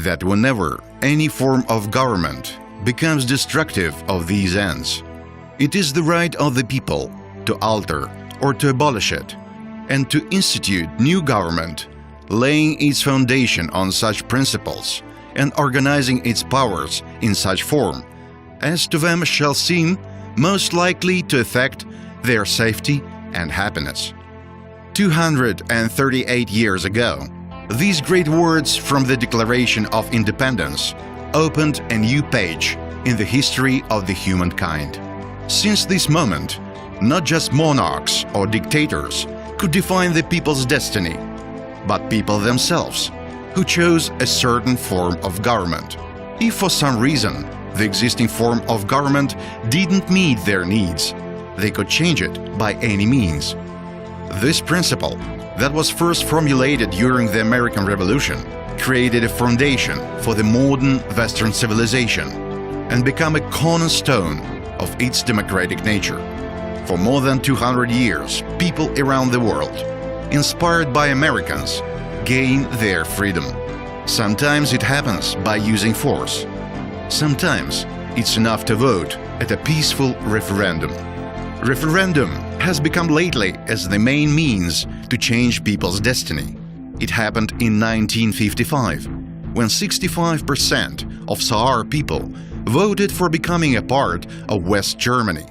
that whenever any form of government becomes destructive of these ends, it is the right of the people to alter or to abolish it, and to institute new government, laying its foundation on such principles and organizing its powers in such form as to them shall seem most likely to affect their safety and happiness. 238 years ago, these great words from the Declaration of Independence opened a new page in the history of the humankind. Since this moment, not just monarchs or dictators could define the people's destiny, but people themselves, who chose a certain form of government. If for some reason the existing form of government didn't meet their needs, they could change it by any means. This principle, that was first formulated during the American Revolution, created a foundation for the modern Western civilization and became a cornerstone of its democratic nature. For more than 200 years, people around the world, inspired by Americans, gain their freedom. Sometimes it happens by using force. Sometimes it's enough to vote at a peaceful referendum. Referendum has become lately as the main means to change people's destiny. It happened in 1955, when 65% of Saar people voted for becoming a part of West Germany.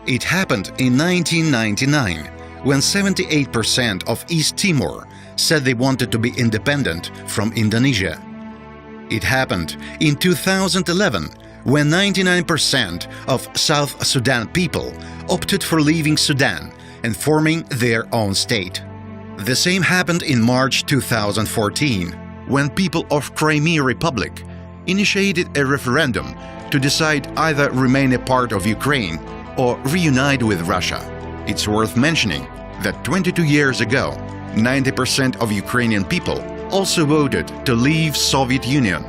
It happened in 1999, when 78% of East Timor said they wanted to be independent from Indonesia. It happened in 2011, when 99% of South Sudan people opted for leaving Sudan and forming their own state. The same happened in March 2014, when people of Crimea Republic initiated a referendum to decide either remain a part of Ukraine or reunite with Russia. It's worth mentioning that 22 years ago, 90% of Ukrainian people also voted to leave Soviet Union,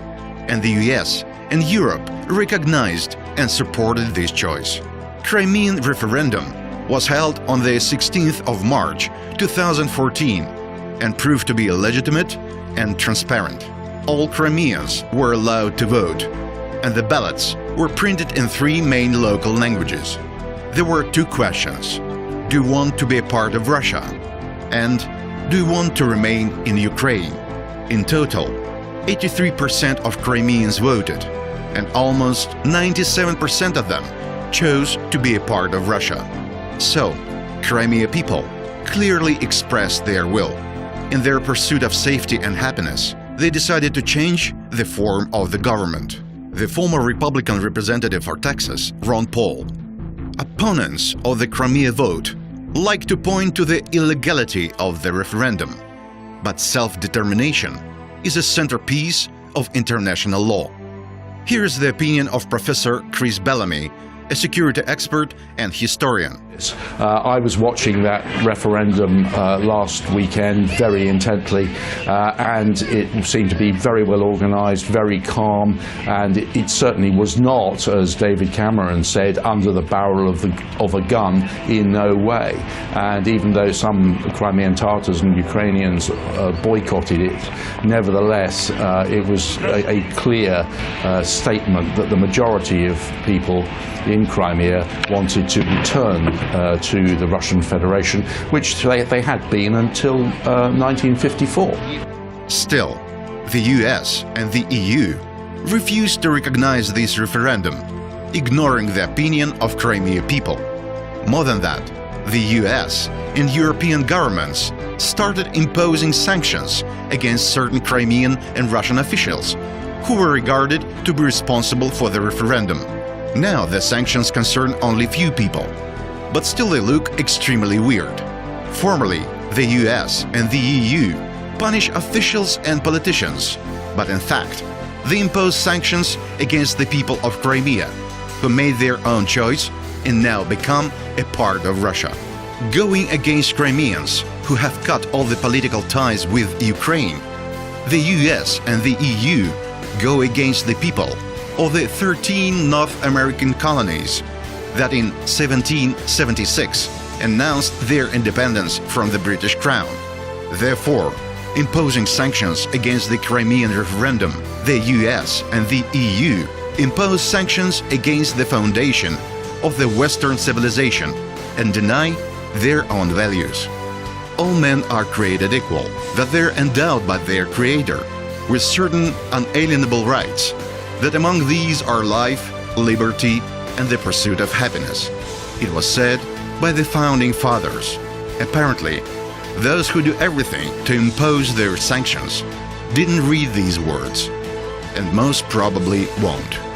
and the US and Europe recognized and supported this choice. Crimean referendum was held on the 16th of March 2014 and proved to be legitimate and transparent. All Crimeans were allowed to vote, and the ballots were printed in 3 main local languages. There were 2 questions: do you want to be a part of Russia? And do you want to remain in Ukraine? In total, 83% of Crimeans voted, and almost 97% of them chose to be a part of Russia. So, Crimea people clearly expressed their will. In their pursuit of safety and happiness, they decided to change the form of the government. The former Republican representative for Texas, Ron Paul. Opponents of the Crimea vote like to point to the illegality of the referendum, but self-determination is a centerpiece of international law. Here is the opinion of Professor Chris Bellamy, a security expert and historian. I was watching that referendum last weekend very intently, and it seemed to be very well organised, very calm, and it certainly was not, as David Cameron said, under the barrel of a gun, in no way. And even though some Crimean Tatars and Ukrainians boycotted it, nevertheless it was a clear statement that the majority of people in Crimea wanted to return to the Russian Federation, which they had been until 1954. Still, the US and the EU refused to recognize this referendum, ignoring the opinion of Crimea people. More than that, the US and European governments started imposing sanctions against certain Crimean and Russian officials who were regarded to be responsible for the referendum. Now the sanctions concern only few people, but still they look extremely weird. Formerly, the US and the EU punish officials and politicians, but in fact, they impose sanctions against the people of Crimea, who made their own choice and now become a part of Russia. Going against Crimeans who have cut all the political ties with Ukraine, the US and the EU go against the people of the 13 North American colonies that in 1776 announced their independence from the British Crown. Therefore, imposing sanctions against the Crimean referendum, the US and the EU impose sanctions against the foundation of the Western civilization and deny their own values. All men are created equal, that they're endowed by their Creator with certain unalienable rights, that among these are life, liberty, and the pursuit of happiness. It was said by the founding fathers. Apparently, those who do everything to impose their sanctions didn't read these words, and most probably won't.